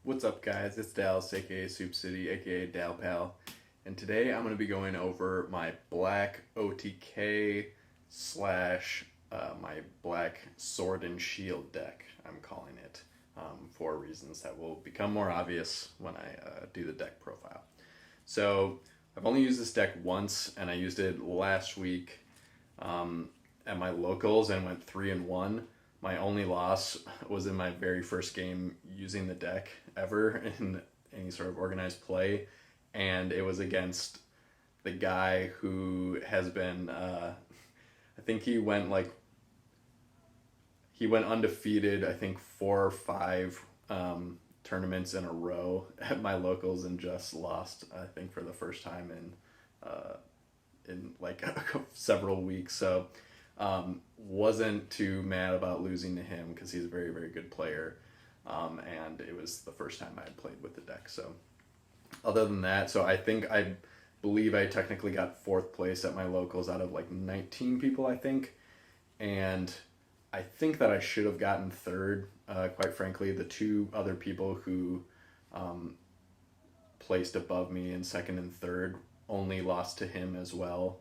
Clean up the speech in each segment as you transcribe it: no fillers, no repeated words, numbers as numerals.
What's up, guys? It's Dallas, aka Soup City, aka Dal Pal, and today I'm going to be going over my black OTK slash my black Sword and Shield deck. I'm calling it for reasons that will become more obvious when I do the deck profile. So I've only used this deck once, and I used it last week at my locals and went 3-1. My only loss was in my very first game using the deck ever in any sort of organized play, and it was against the guy who has been. I think he went undefeated. I think 4 or 5 tournaments in a row at my locals and just lost. I think for the first time in like several weeks. So wasn't too mad about losing to him because he's a very, very good player. And it was the first time I had played with the deck. So other than that, so I believe I technically got fourth place at my locals out of like 19 people, I think. And I think that I should have gotten third. Quite frankly, the two other people who placed above me in second and third only lost to him as well,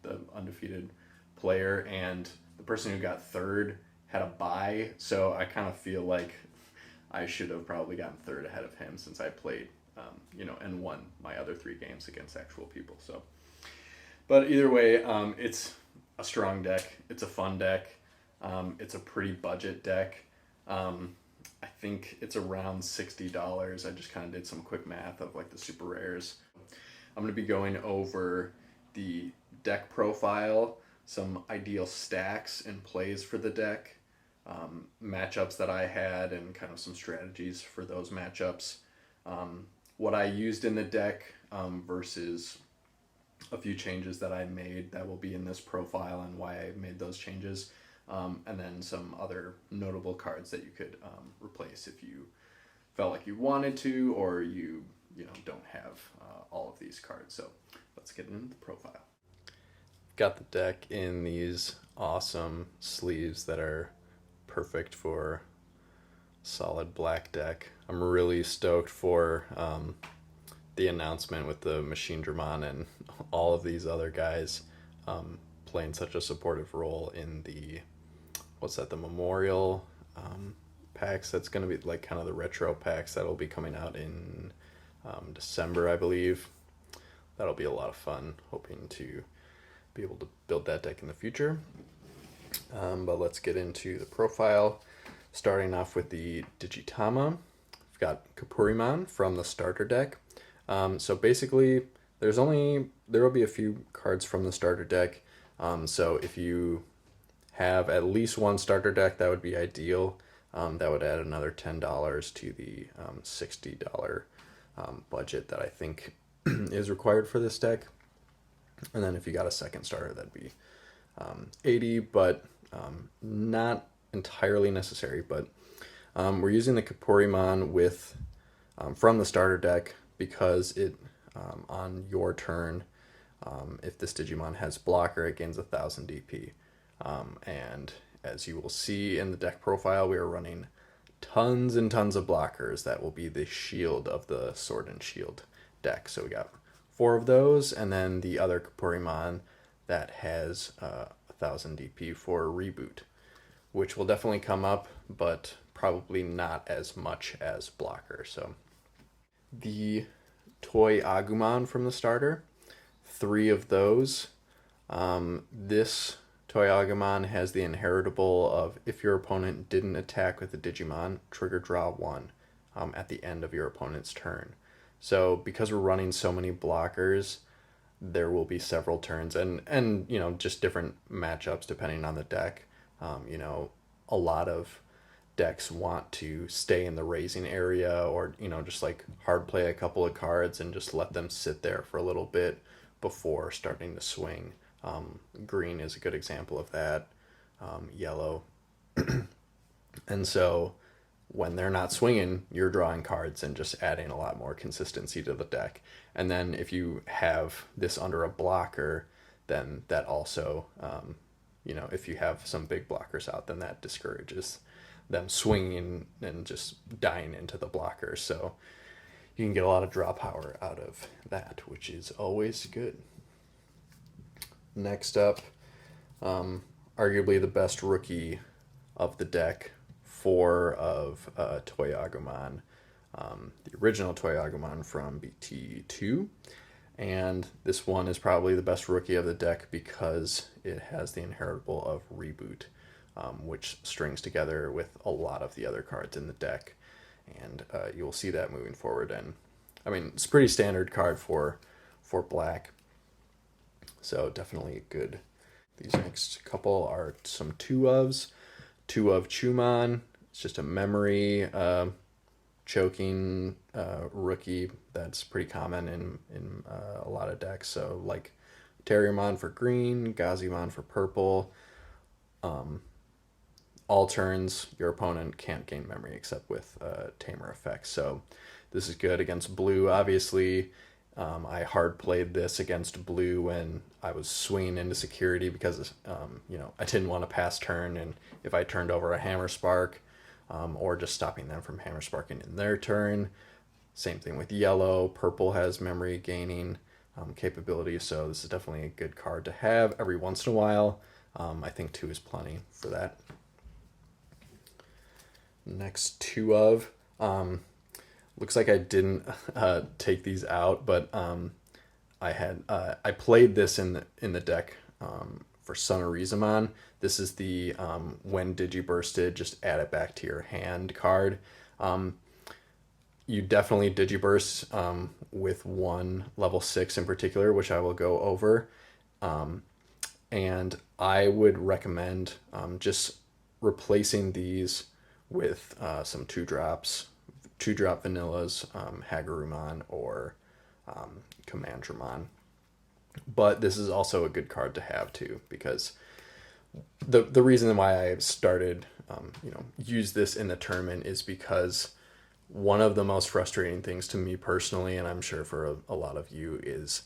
the undefeated player, and the person who got third had a bye, so I kind of feel like I should have probably gotten third ahead of him since I played, and won my other 3 games against actual people. So, but either way, it's a strong deck. It's a fun deck. It's a pretty budget deck. I think it's around $60. I just kind of did some quick math of like the super rares. I'm going to be going over the deck profile, some ideal stacks and plays for the deck, matchups that I had, and kind of some strategies for those matchups. What I used in the deck versus a few changes that I made that will be in this profile and why I made those changes. And then some other notable cards that you could replace if you felt like you wanted to, or you don't have all of these cards. So let's get into the profile. Got the deck in these awesome sleeves that are perfect for solid black deck. I'm really stoked for the announcement with the Machine Dramon and all of these other guys playing such a supportive role in the the Memorial packs. That's going to be like kind of the retro packs that'll be coming out in December, I believe. That'll be a lot of fun. Hoping to be able to build that deck in the future. But let's get into the profile. Starting off with the Digitama. We've got Kapurimon from the starter deck. So basically, there will be a few cards from the starter deck. So if you have at least one starter deck, that would be ideal. That would add another $10 to the $60 budget that I think is required for this deck. And then if you got a second starter, that'd be $80, but not entirely necessary. But we're using the Kapurimon with from the starter deck because it on your turn, if this Digimon has blocker, it gains 1,000 DP. And as you will see in the deck profile, we are running tons and tons of blockers. That will be the shield of the Sword and Shield deck. So we got 4 of those, and then the other Kapurimon that has 1,000 DP for reboot, which will definitely come up, but probably not as much as blocker. So the Toy Agumon from the starter, 3 of those. This Toy Agumon has the inheritable of if your opponent didn't attack with a Digimon, trigger draw 1 at the end of your opponent's turn. So because we're running so many blockers, there will be several turns and just different matchups depending on the deck. A lot of decks want to stay in the raising area, or just like hard play a couple of cards and just let them sit there for a little bit before starting to swing. Green is a good example of that. Yellow. And so when they're not swinging, you're drawing cards and just adding a lot more consistency to the deck. And then if you have this under a blocker, then that also, if you have some big blockers out, then that discourages them swinging and just dying into the blocker. So you can get a lot of draw power out of that, which is always good. Next up, arguably the best rookie of the deck, 4 of Toy Agumon, the original Toy Agumon from BT2. And this one is probably the best rookie of the deck because it has the inheritable of Reboot, which strings together with a lot of the other cards in the deck. And you'll see that moving forward. And I mean, it's a pretty standard card for black. So definitely good. These next couple are some 2-ofs. 2 of Chumon. It's just a memory choking rookie that's pretty common in a lot of decks. So like Terriermon for green, Gazimon for purple. All turns, your opponent can't gain memory except with Tamer effects. So this is good against blue. Obviously, I hard played this against blue when I was swinging into security because I didn't want to pass turn, and if I turned over a Hammer Spark, or just stopping them from Hammer Sparking in their turn. Same thing with yellow. Purple has memory gaining capability, so this is definitely a good card to have every once in a while. I think 2 is plenty for that. Next 2 of. Looks like I didn't take these out, but I played this in the deck for Sunarizamon. This is the when Digibursted, just add it back to your hand card. You definitely Digiburst with one level 6 in particular, which I will go over. And I would recommend just replacing these with some 2-drops, 2-drop vanillas, Hagurumon or Commandramon. But this is also a good card to have too, because the reason why I started use this in the tournament is because one of the most frustrating things to me personally, and I'm sure for a lot of you, is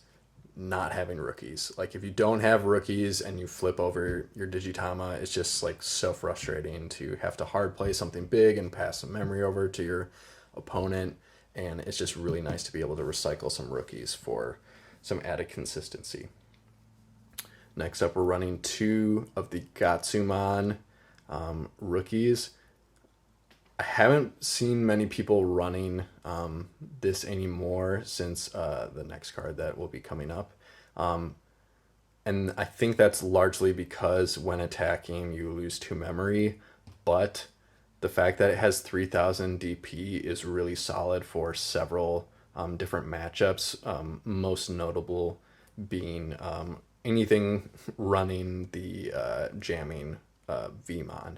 not having rookies. Like if you don't have rookies and you flip over your Digitama, it's just like so frustrating to have to hard play something big and pass some memory over to your opponent. And it's just really nice to be able to recycle some rookies for some added consistency. Next up, we're running 2 of the Gatsumon rookies. I haven't seen many people running this anymore since the next card that will be coming up. And I think that's largely because when attacking, you lose 2 memory, but the fact that it has 3000 DP is really solid for several different matchups, most notable being anything running the jamming Vmon,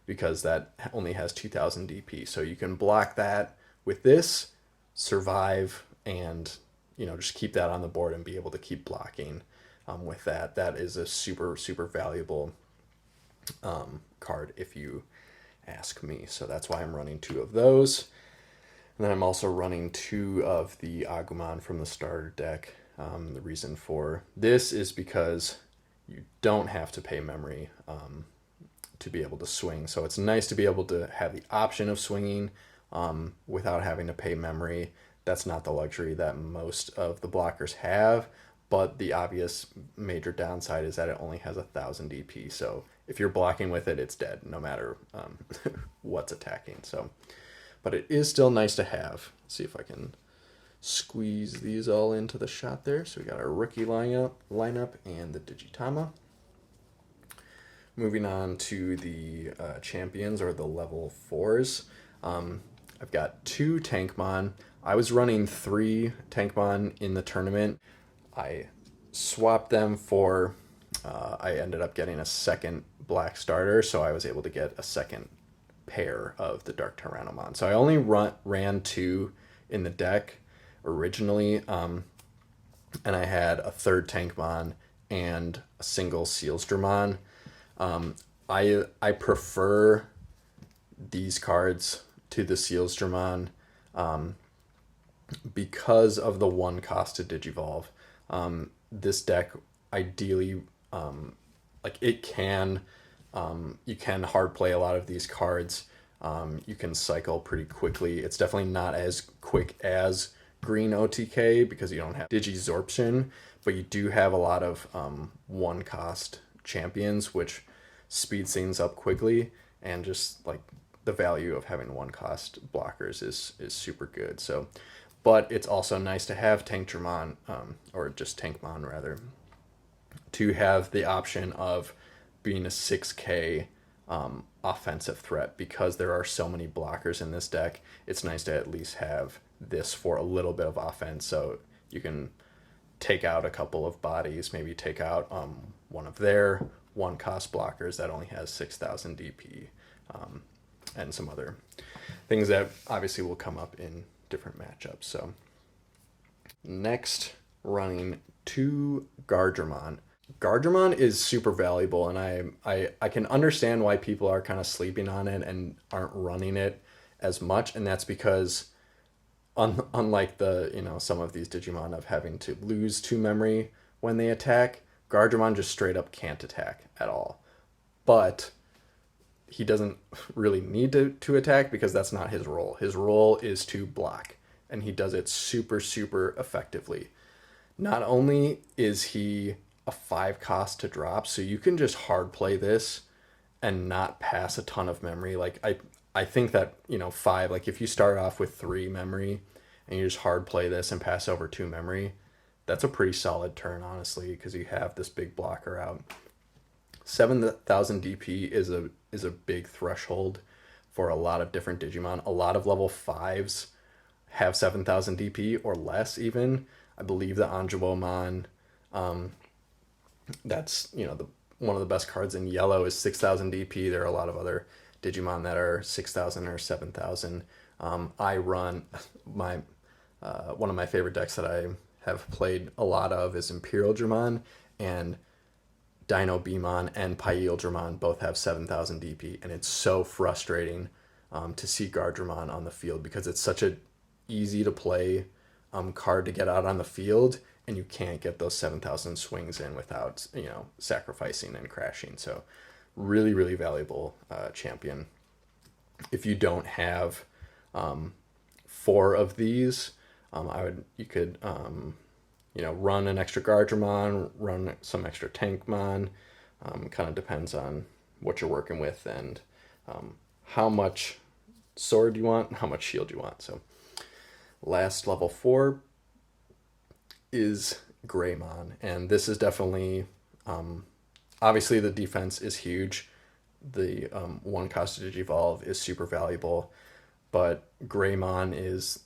because that only has 2000 DP. So you can block that with this, survive, and just keep that on the board and be able to keep blocking with that. That is a super, super valuable card if you ask me. So that's why I'm running 2 of those. And then I'm also running 2 of the Agumon from the starter deck. The reason for this is because you don't have to pay memory to be able to swing. So it's nice to be able to have the option of swinging without having to pay memory. That's not the luxury that most of the blockers have, but the obvious major downside is that it only has 1000 DP. So if you're blocking with it, it's dead no matter what's attacking. So, but it is still nice to have. Let's see if I can squeeze these all into the shot there. So we got our rookie lineup and the Digitama. Moving on to the champions, or the level 4s. I've got 2 Tankmon. I was running 3 Tankmon in the tournament. I swapped them for, I ended up getting a second black starter, so I was able to get a second pair of the Dark Tyrannomon. So I only ran 2 in the deck originally, and I had a third Tankmon and a single Sealsdramon. I prefer these cards to the Sealsdramon because of the 1 cost to Digivolve. This deck ideally, it can, you can hard play a lot of these cards You can cycle pretty quickly. It's definitely not as quick as green OTK because you don't have Digisorption, but you do have a lot of one cost champions, which speeds things up quickly, and just like the value of having one cost blockers is super good. So, but it's also nice to have Tankdramon, or just Tankmon rather, to have the option of being a 6K offensive threat because there are so many blockers in this deck. It's nice to at least have this for a little bit of offense, so you can take out a couple of bodies, maybe take out one of their one cost blockers that only has 6,000 DP, and some other things that obviously will come up in different matchups. So next, running 2 Gardramon. Gardramon is super valuable, and I can understand why people are kind of sleeping on it and aren't running it as much, and that's because unlike the some of these Digimon of having to lose 2 memory when they attack, Gardramon just straight up can't attack at all. But he doesn't really need to attack because that's not his role. His role is to block, and he does it super, super effectively. Not only is he a 5 cost to drop, so you can just hard play this and not pass a ton of memory. Like I think that 5, like if you start off with 3 memory and you just hard play this and pass over 2 memory, that's a pretty solid turn, honestly, because you have this big blocker out. 7,000 DP is a big threshold for a lot of different Digimon. A lot of level 5s have 7,000 DP or less even. I believe the Anjouomon, that's one of the best cards in yellow, is 6,000 DP. There are a lot of other Digimon that are 6,000 or 7,000. I run my one of my favorite decks that I have played a lot of is Imperial Dramon, and Dino Beamon and Pyeel Dramon both have 7,000 DP, and it's so frustrating to see Gardramon on the field because it's such a easy to play card to get out on the field, and you can't get those 7,000 swings in without sacrificing and crashing. So really, really valuable champion. If you don't have 4 of these, you could run an extra Gardramon, run some extra Tankmon. Kind of depends on what you're working with and how much sword you want and how much shield you want. So last level 4 is Greymon, and this is definitely obviously the defense is huge. The one cost to Digivolve is super valuable, but Greymon is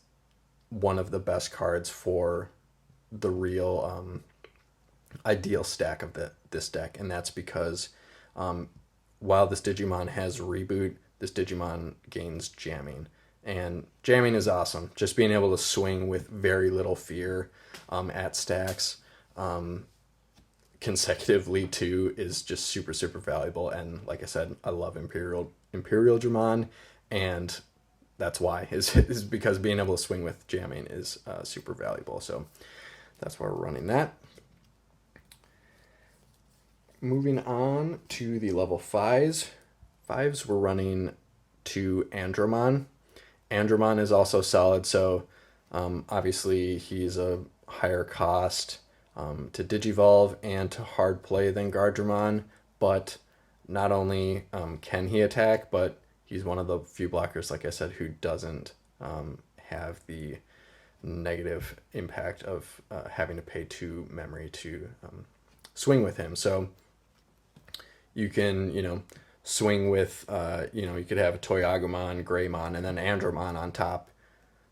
one of the best cards for the real ideal stack of this deck, and that's because while this Digimon has Reboot, this Digimon gains Jamming, and Jamming is awesome. Just being able to swing with very little fear at stacks consecutively too is just super, super valuable. And like I said, I love Imperial Dramon, and that's why is because being able to swing with Jamming is super valuable. So that's why we're running that. Moving on to the level 5s. We're running 2 Andromon. Andromon is also solid, so obviously he's a higher cost to Digivolve and to hard play than Gardramon, but not only can he attack, but he's one of the few blockers, like I said, who doesn't have the negative impact of having to pay 2 memory to swing with him. So you can, swing with, you could have a Toyagumon, Greymon, and then Andromon on top,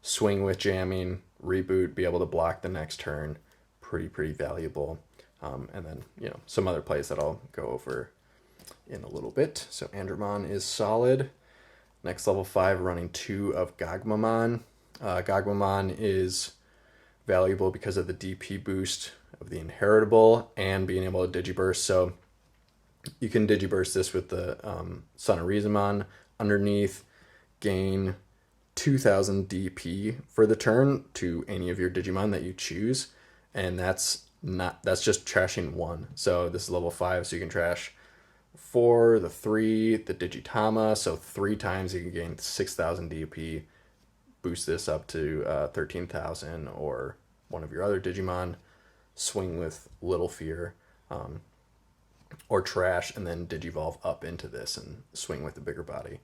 swing with Jamming, Reboot, be able to block the next turn. Pretty valuable. And then, some other plays that I'll go over in a little bit. So Andromon is solid. Next level 5, running 2 of Gagmamon. Gagmamon is valuable because of the DP boost of the Inheritable and being able to Digiburst. So you can Digiburst this with the Son of Rizamon underneath, gain 2,000 DP for the turn to any of your Digimon that you choose, and that's just trashing 1. So this is level 5, so you can trash 4, the 3, the Digitama. So 3 times you can gain 6,000 DP. Boost this up to 13,000, or one of your other Digimon. Swing with Little Fear, or Trash, and then Digivolve up into this and swing with the bigger body.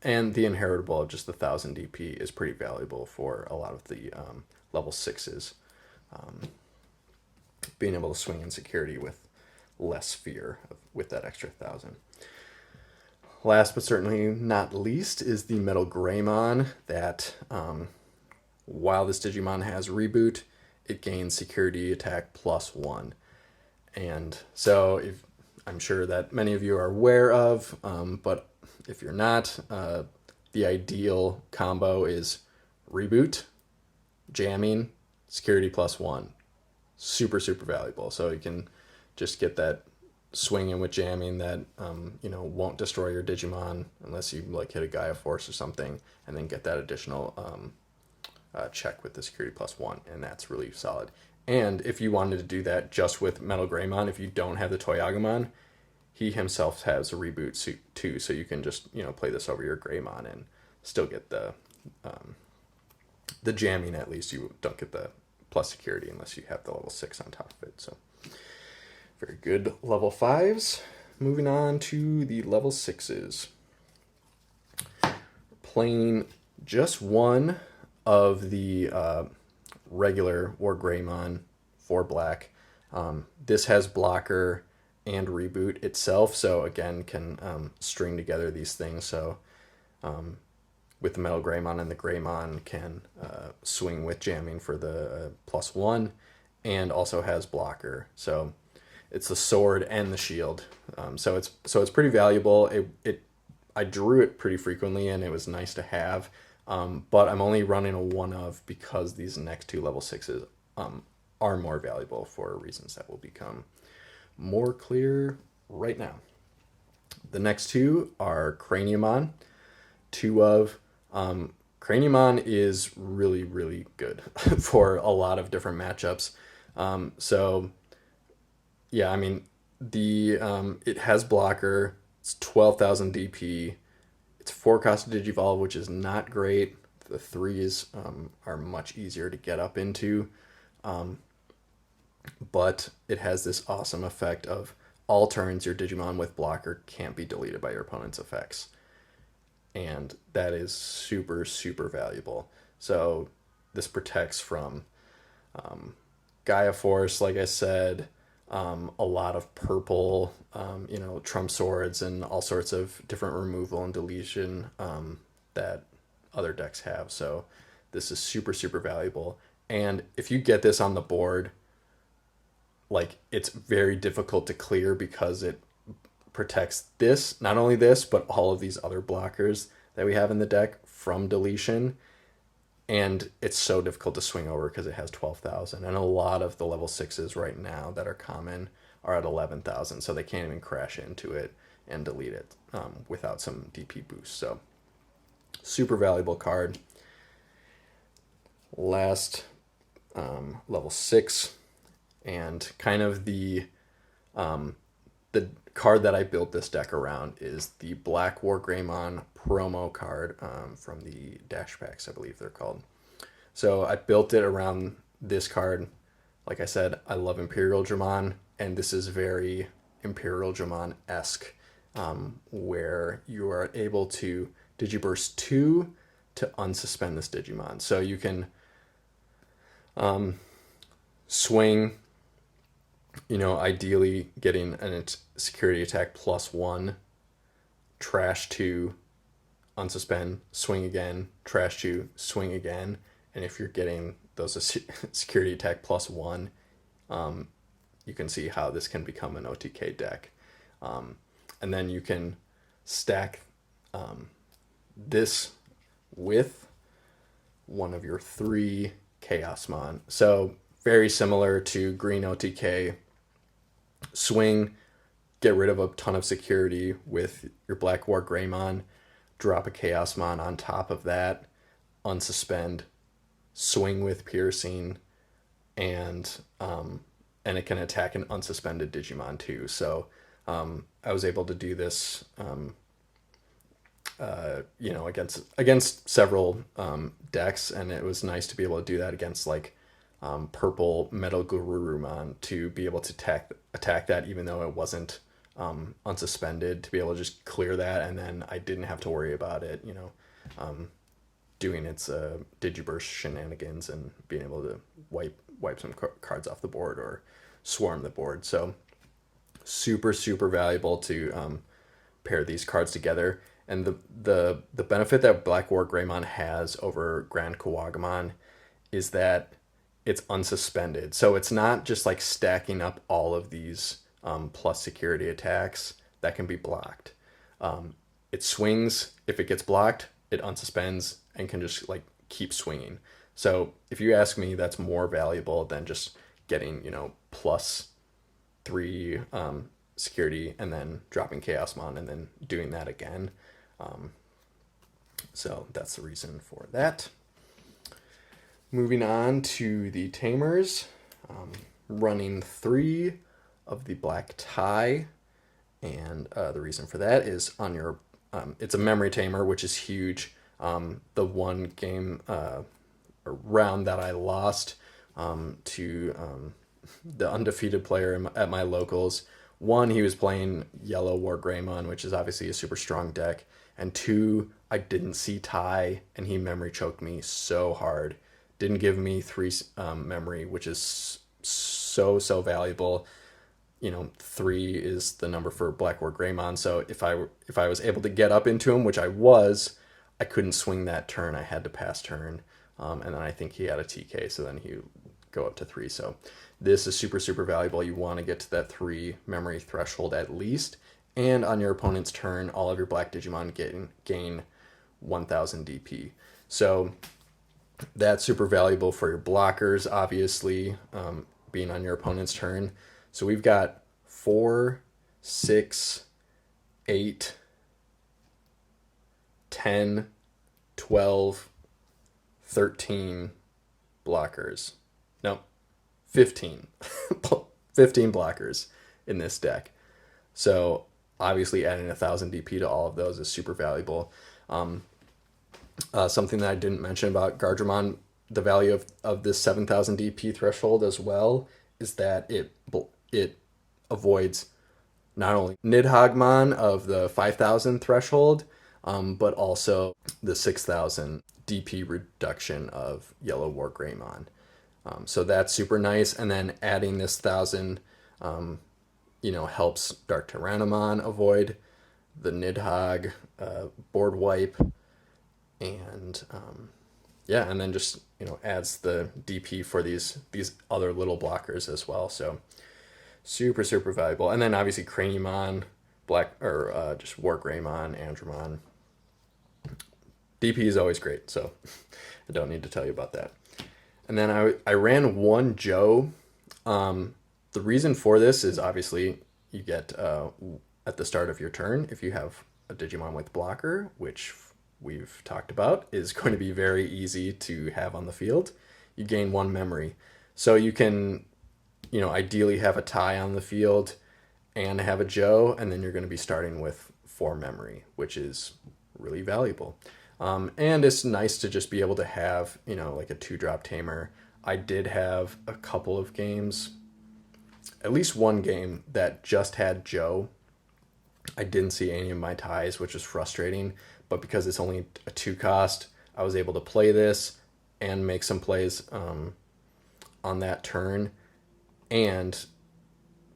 And the inheritable of just the 1,000 DP is pretty valuable for a lot of the level 6s. Being able to swing in security with less fear with that extra 1,000. Last but certainly not least is the Metal Greymon that, while this Digimon has Reboot, it gains security attack +1. And so I'm sure that many of you are aware of, but if you're not, the ideal combo is Reboot, jamming, security +1. Super, super valuable. So you can just get that swing in with jamming that won't destroy your Digimon unless you like hit a Gaia Force or something, and then get that additional check with the security +1, and that's really solid. And if you wanted to do that just with Metal Greymon, if you don't have the Toyagumon, he himself has a Reboot suit too, so you can just play this over your Greymon and still get the jamming. At least you don't get the plus security unless you have the level 6 on top of it. So very good level 5s. Moving on to the level 6s. Playing just one of the regular War Greymon for black. This has blocker and Reboot itself, so again can string together these things. So with the Metal Greymon and the Greymon can swing with jamming for the +1, and also has blocker. So it's the sword and the shield. So it's pretty valuable. I drew it pretty frequently, and it was nice to have. But I'm only running a 1 of because these next 2 level 6s are more valuable for reasons that will become more clear right now. The next 2 are Craniumon. 2 of. Craniumon is really, really good for a lot of different matchups. So yeah, I mean, it has blocker. It's 12,000 DP. It's 4 cost to Digivolve, which is not great. The 3s are much easier to get up into. But it has this awesome effect of all turns your Digimon with blocker can't be deleted by your opponent's effects. And that is super, super valuable. So this protects from Gaia Force, like I said, a lot of purple, Trump Swords, and all sorts of different removal and deletion that other decks have. So this is super, super valuable. And if you get this on the board, like, it's very difficult to clear because it protects this, not only this, but all of these other blockers that we have in the deck from deletion. And it's so difficult to swing over because it has 12,000. And a lot of the level 6s right now that are common are at 11,000. So they can't even crash into it and delete it without some DP boost. So super valuable card. Last level 6, and kind of the card that I built this deck around is the Black War Greymon promo card from the Dash Packs, I believe they're called. So I built it around this card. Like I said, I love Imperial Dramon, and this is very Imperial Dramon-esque, where you are able to Digiburst 2 to unsuspend this Digimon. So you can swing, ideally getting a security attack +1, trash 2, unsuspend, swing again, trash 2, swing again. And if you're getting those security attack +1, you can see how this can become an OTK deck. And then you can stack this with one of your 3 Chaosmon. So very similar to green OTK. Swing, get rid of a ton of security with your Black War Greymon, drop a Chaosmon on top of that, unsuspend, swing with piercing, and it can attack an unsuspended Digimon too. So I was able to do this, against several decks, and it was nice to be able to do that against like purple Metal Garurumon, to be able to attack that even though it wasn't unsuspended, to be able to just clear that, and then I didn't have to worry about it, doing its Digiburst shenanigans and being able to wipe some cards off the board or swarm the board. So super super valuable to pair these cards together. And the benefit that Black War Greymon has over Grand Kawagamon is that it's unsuspended. So it's not just like stacking up all of these plus security attacks that can be blocked. It swings. If it gets blocked, it unsuspends and can just like keep swinging. So if you ask me, that's more valuable than just getting, +3 security and then dropping Chaosmon and then doing that again. So that's the reason for that. Moving on to the Tamers, running 3 of the Black Tie, and the reason for that is on your, it's a memory tamer, which is huge. The one game round that I lost to the undefeated player at my locals, 1, he was playing Yellow War Greymon, which is obviously a super strong deck, and 2, I didn't see tie, and he memory choked me so hard. Didn't give me 3 memory, which is so valuable. 3 is the number for Black War Greymon, so if I was able to get up into him, which I was, I couldn't swing that turn. I had to pass turn, and then I think he had a TK, so then he would go up to 3. So this is super super valuable. You want to get to that 3 memory threshold at least, and on your opponent's turn, all of your black Digimon gain 1000 DP. So that's super valuable for your blockers, obviously, being on your opponent's turn. So we've got 4, 6, 8, 10, 12, 13 blockers. No, 15. 15 blockers in this deck. So obviously adding 1000 DP to all of those is super valuable. Something that I didn't mention about Gardramon, the value of this 7000 DP threshold as well, is that it avoids not only Nidhoggmon of the 5000 threshold, but also the 6000 DP reduction of Yellow War Greymon. So that's super nice. And then adding this 1000, helps Dark Tyrannomon avoid the Nidhogg board wipe. And and then just adds the DP for these other little blockers as well. So super super valuable. And then obviously Craniumon, just War Greymon, Andromon. DP is always great, so I don't need to tell you about that. And then I ran 1 Joe. The reason for this is obviously you get at the start of your turn, if you have a Digimon with blocker, which we've talked about is going to be very easy to have on the field, you gain 1 memory. So you can, ideally have a tie on the field and have a Joe, and then you're going to be starting with 4 memory, which is really valuable. And it's nice to just be able to have, like a 2-drop tamer. I did have a couple of games, at least 1 game that just had Joe. I didn't see any of my ties, which was frustrating, but because it's only a 2 cost, I was able to play this and make some plays on that turn, and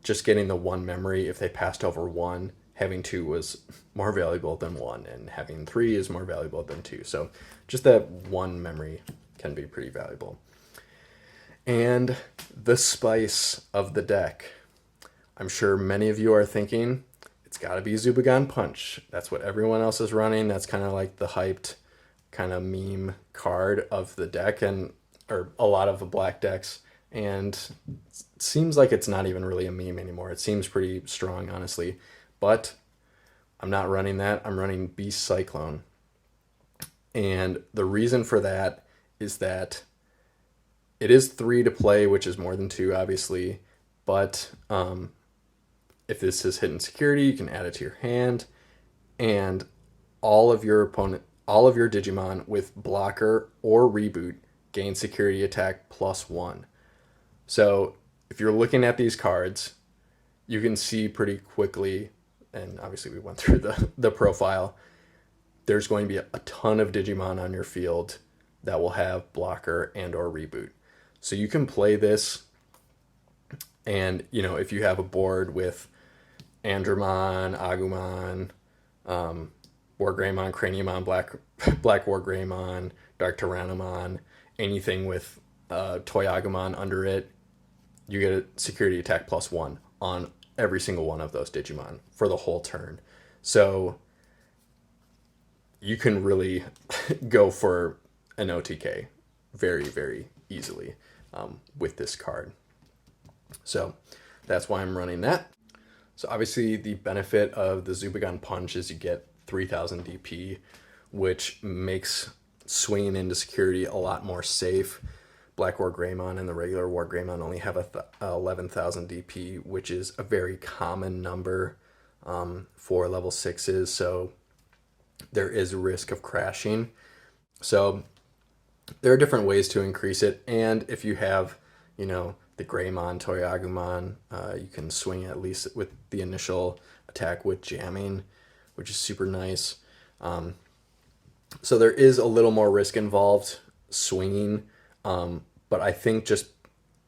just getting the 1 memory, if they passed over 1, having 2 was more valuable than 1, and having 3 is more valuable than 2. So just that 1 memory can be pretty valuable. And the spice of the deck. I'm sure many of you are thinking, it's got to be Zubagon Punch. That's what everyone else is running. That's kind of like the hyped kind of meme card of the deck, or a lot of the black decks. And it seems like it's not even really a meme anymore. It seems pretty strong, honestly. But I'm not running that. I'm running Beast Cyclone. And the reason for that is that it is 3 to play, which is more than 2, obviously. But if this is hidden security, you can add it to your hand, and all of your Digimon with blocker or reboot gain security attack +1. So if you're looking at these cards, you can see pretty quickly, and obviously we went through the profile, there's going to be a ton of Digimon on your field that will have blocker and or reboot. So you can play this, and if you have a board with Andromon, Agumon, Wargreymon, Craniumon, Black Wargreymon, Dark Tyrannomon, anything with Toy Agumon under it, you get a security attack +1 on every single one of those Digimon for the whole turn. So you can really go for an OTK very, very easily with this card. So that's why I'm running that. So obviously the benefit of the Zubagon Punch is you get 3000 DP, which makes swinging into security a lot more safe. Black Wargreymon and the regular Wargreymon only have 11,000 DP, which is a very common number for level 6s, so there is a risk of crashing. So there are different ways to increase it, and if you have, the Greymon, Toy Agumon, you can swing at least with the initial attack with jamming, which is super nice. So there is a little more risk involved swinging, but I think just,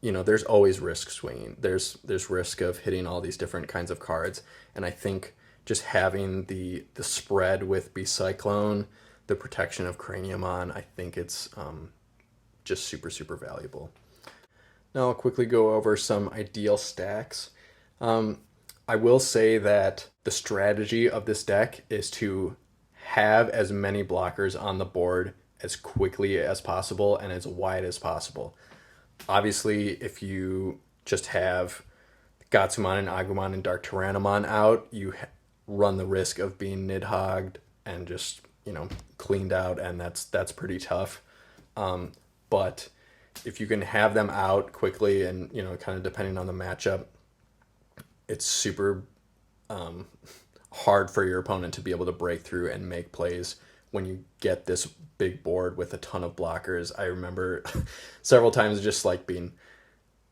there's always risk swinging. There's risk of hitting all these different kinds of cards, and I think just having the spread with Becyclone, the protection of Craniumon, I think it's just super, super valuable. Now I'll quickly go over some ideal stacks. I will say that the strategy of this deck is to have as many blockers on the board as quickly as possible and as wide as possible. Obviously, if you just have Gatsumon and Agumon and Dark Tyrannomon out, you run the risk of being nidhogged and just, cleaned out, and that's pretty tough. But if you can have them out quickly and, kind of depending on the matchup, it's super hard for your opponent to be able to break through and make plays when you get this big board with a ton of blockers. I remember several times just like being,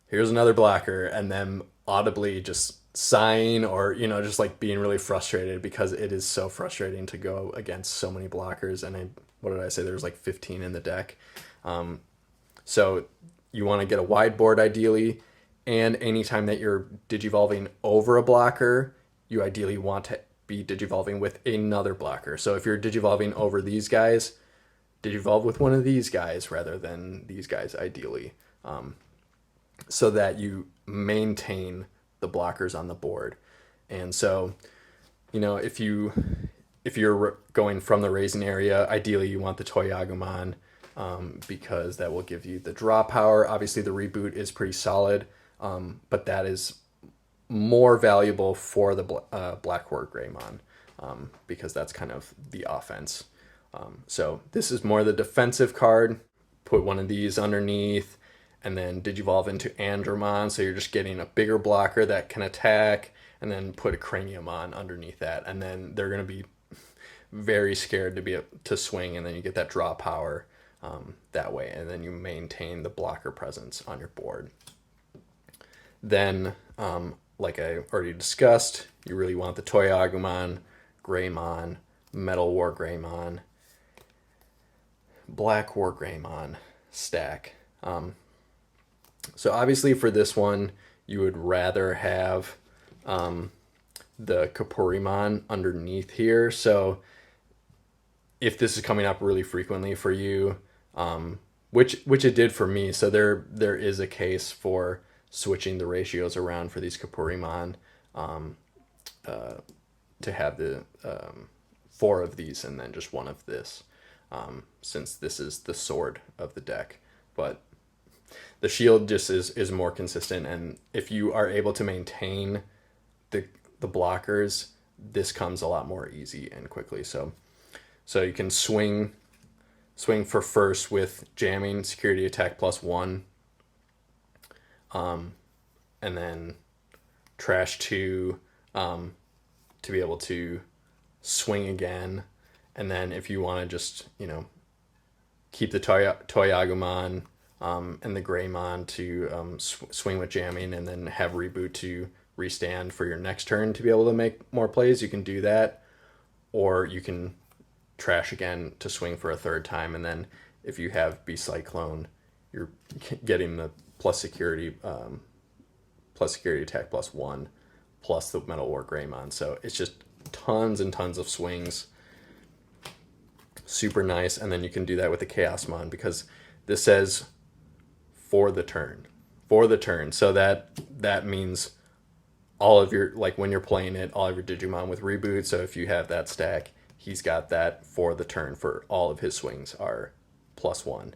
here's another blocker, and then audibly just sighing or, just like being really frustrated because it is so frustrating to go against so many blockers. And what did I say? There's like 15 in the deck. So you want to get a wide board ideally, and anytime that you're digivolving over a blocker, you ideally want to be digivolving with another blocker. So if you're digivolving over these guys, digivolve with one of these guys rather than these guys ideally, so that you maintain the blockers on the board. And so, if you're going from the raising area, ideally you want the Toy Agumon, because that will give you the draw power. Obviously the reboot is pretty solid, but that is more valuable for the Black Wargreymon, because that's kind of the offense. So this is more the defensive card. Put one of these underneath and then digivolve into Andromon, so you're just getting a bigger blocker that can attack, and then put a Craniumon underneath that, and then they're going to be very scared to swing, and then you get that draw power that way, and then you maintain the blocker presence on your board. Then, like I already discussed, you really want the Toy Agumon, Greymon, Metal Wargreymon, Black Wargreymon stack. So obviously for this one, you would rather have the Kapurimon underneath here. So if this is coming up really frequently for you, which it did for me, so there is a case for switching the ratios around for these Kapurimon, to have the 4 of these and then just 1 of this, since this is the sword of the deck. But the shield just is more consistent, and if you are able to maintain the blockers, this comes a lot more easy and quickly. So you can swing for first with jamming, security attack +1, and then trash 2 to be able to swing again. And then if you want to just, keep the Toyagumon and the Greymon to swing with jamming, and then have Reboot to restand for your next turn to be able to make more plays, you can do that. Or you can trash again to swing for a third time, and then if you have Beast Cyclone, you're getting the plus security attack +1 plus the Metal War Greymon. So it's just tons and tons of swings. Super nice. And then you can do that with the Chaosmon, because this says for the turn. So that means all of your, like when you're playing it, all of your Digimon with Reboot. So if you have that stack, he's got that for the turn for all of his swings are +1.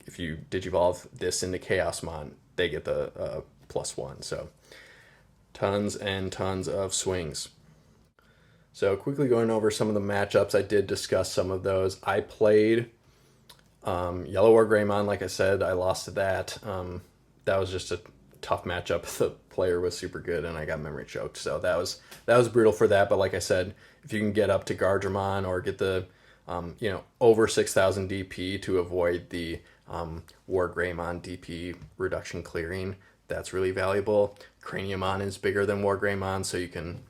If you Digivolve this into Chaosmon, they get the +1. So tons and tons of swings. So quickly going over some of the matchups, I did discuss some of those. I played Yellow War Greymon. Like I said, I lost to that. That was just a tough matchup. The player was super good, and I got memory choked. So that was brutal for that. But like I said, if you can get up to Gardramon or get the over 6,000 DP to avoid the War Greymon DP reduction clearing, that's really valuable. Craniumon is bigger than War Greymon, so you can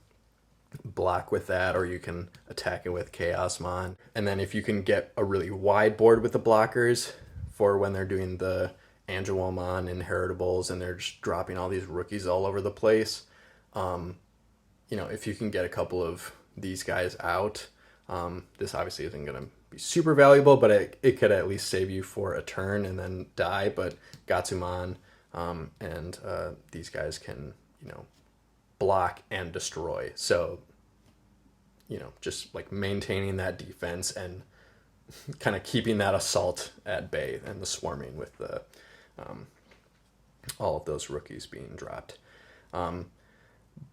block with that, or you can attack it with Chaosmon. And then if you can get a really wide board with the blockers for when they're doing the Angelomon inheritables and they're just dropping all these rookies all over the place, if you can get a couple of these guys out, this obviously isn't going to be super valuable, but it could at least save you for a turn and then die. But Gatsumon and these guys can, block and destroy. So, just like maintaining that defense and kind of keeping that assault at bay and the swarming with the all of those rookies being dropped.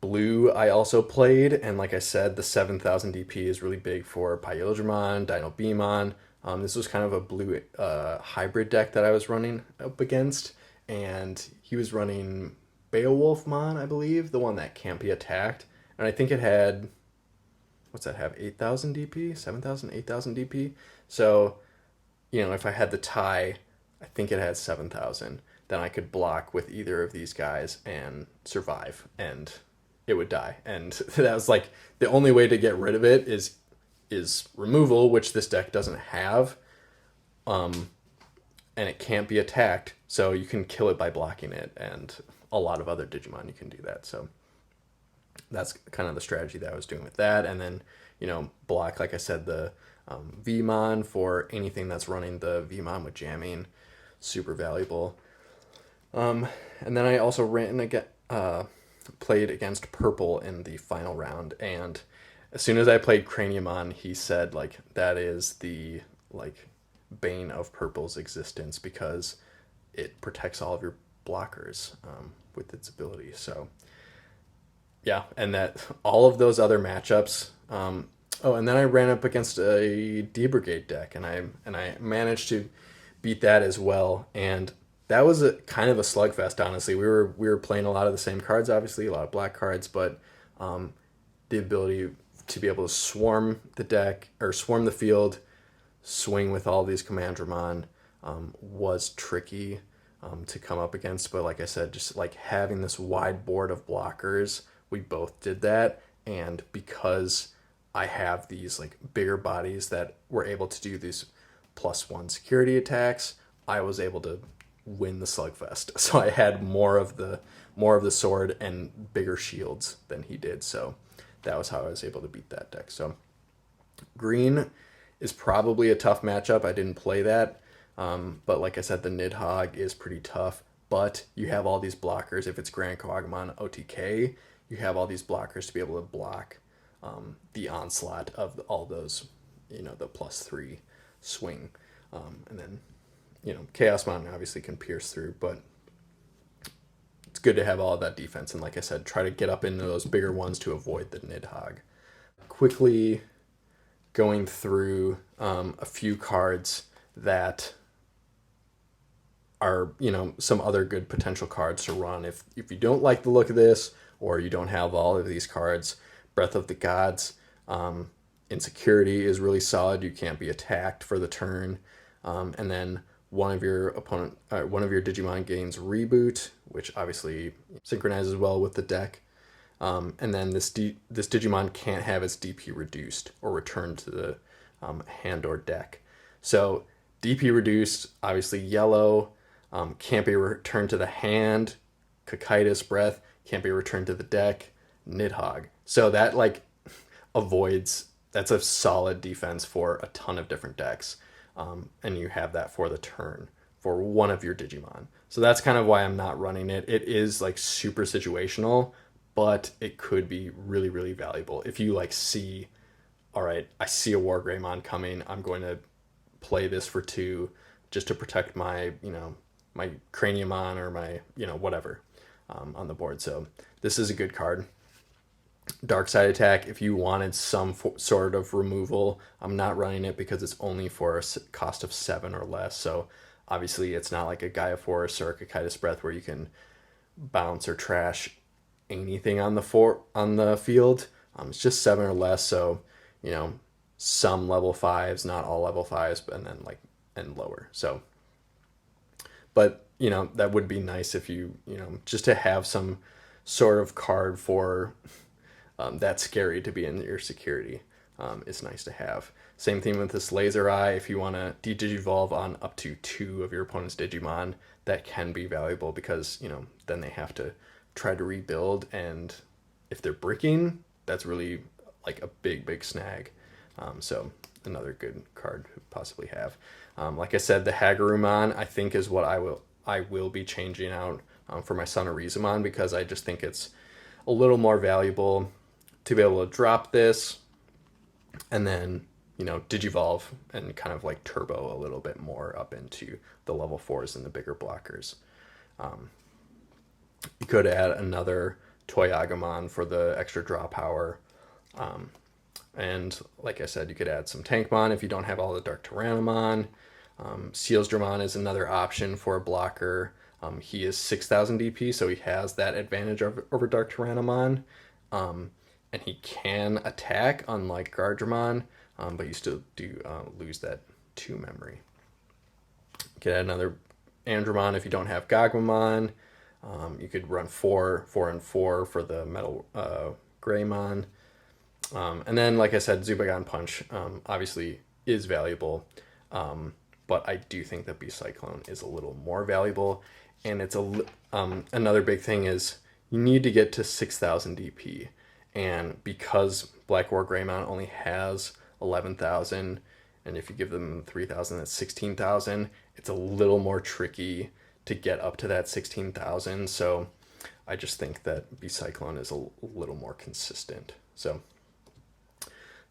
Blue I also played, and like I said, the 7,000 DP is really big for Pyodramon, Dino Beamon. This was kind of a blue hybrid deck that I was running up against, and he was running Beowulfmon, I believe, the one that can't be attacked. And I think it had, what's that have, 8,000 DP? 7,000, 8,000 DP? So, if I had the tie, I think it had 7,000. Then I could block with either of these guys and survive, and it would die. And that was like the only way to get rid of it is removal, which this deck doesn't have. And it can't be attacked, so you can kill it by blocking it, and a lot of other Digimon you can do that. So that's kind of the strategy that I was doing with that. And then, block, like I said, the Vmon for anything that's running the Vmon with jamming, super valuable. And then I also played against Purple in the final round, and as soon as I played Craniumon, he said like that is the bane of Purple's existence, because it protects all of your blockers with its ability. So yeah, and that all of those other matchups. And then I ran up against a D-Brigade deck, and I managed to beat that as well. And that was a kind of a slugfest, honestly. We were playing a lot of the same cards, obviously, a lot of black cards, but the ability to be able to swarm the deck or swarm the field, swing with all these Commandramon was tricky to come up against. But like I said, just like having this wide board of blockers, we both did that. And because I have these like bigger bodies that were able to do these +1 security attacks, I was able to win the slugfest. So I had more of the sword and bigger shields than he did. So that was how I was able to beat that deck. So green is probably a tough matchup. I didn't play that. But like I said, the Nidhogg is pretty tough. But you have all these blockers. If it's Grand Kog'Maw OTK, you have all these blockers to be able to block the onslaught of all those, the +3 swing. And then, Chaosmon obviously can pierce through, but it's good to have all of that defense. And like I said, try to get up into those bigger ones to avoid the Nidhogg. Quickly going through a few cards that are, some other good potential cards to run. If you don't like the look of this, or you don't have all of these cards. Breath of the Gods, Insecurity is really solid. You can't be attacked for the turn. And then one of your Digimon gains Reboot, which obviously synchronizes well with the deck. And then this Digimon can't have its DP reduced or returned to the hand or deck. So DP reduced, obviously yellow, can't be returned to the hand. Cocytus Breath can't be returned to the deck. Nidhogg. So that like avoids, that's a solid defense for a ton of different decks. And you have that for the turn for one of your Digimon. So that's kind of why I'm not running it. It is like super situational, but it could be really, really valuable. If you like see, all right, I see a War Greymon coming, I'm going to play this for 2 just to protect my, my Craniumon or my, whatever on the board. So this is a good card. Dark Side Attack, if you wanted some sort of removal, I'm not running it because it's only for a cost of 7 or less. So obviously it's not like a Gaia Force or a Cocytus Breath where you can bounce or trash anything on the field. It's just 7 or less, so some level 5s, not all level 5s, and then and lower. So, but that would be nice if you just to have some sort of card for that's scary to be in your security. Is nice to have. Same thing with this Laser Eye. If you want to de-digivolve on up to 2 of your opponent's Digimon, that can be valuable because then they have to try to rebuild, and if they're bricking, that's really like a big snag. So another good card to possibly have. Like I said, the Hagurumon I think is what I will be changing out for my Sonorizumon, because I just think it's a little more valuable to be able to drop this and then digivolve and kind of like turbo a little bit more up into the level 4s and the bigger blockers. You could add another Toy-Agumon for the extra draw power. And like I said, you could add some Tankmon if you don't have all the Dark Tyrannomon. Sealsdramon is another option for a blocker. He is 6,000 DP, so he has that advantage over Dark Tyrannomon. And he can attack, unlike Guardramon, but you still do lose that 2 memory. You could add another Andromon if you don't have Gagmamon. You could run 4 and 4 for the Metal Greymon. And then, like I said, Zubagon Punch obviously is valuable, but I do think that Beast Cyclone is a little more valuable. And it's another big thing is you need to get to 6,000 DP. And because Black War Greymon only has 11,000, and if you give them 3,000, that's 16,000, it's a little more tricky to get up to that 16,000. So I just think that Beast Cyclone is a little more consistent. So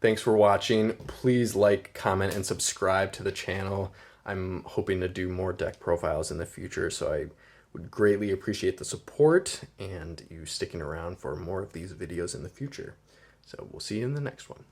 thanks for watching. Please like, comment, and subscribe to the channel. I'm hoping to do more deck profiles in the future, so I would greatly appreciate the support and you sticking around for more of these videos in the future. So we'll see you in the next one.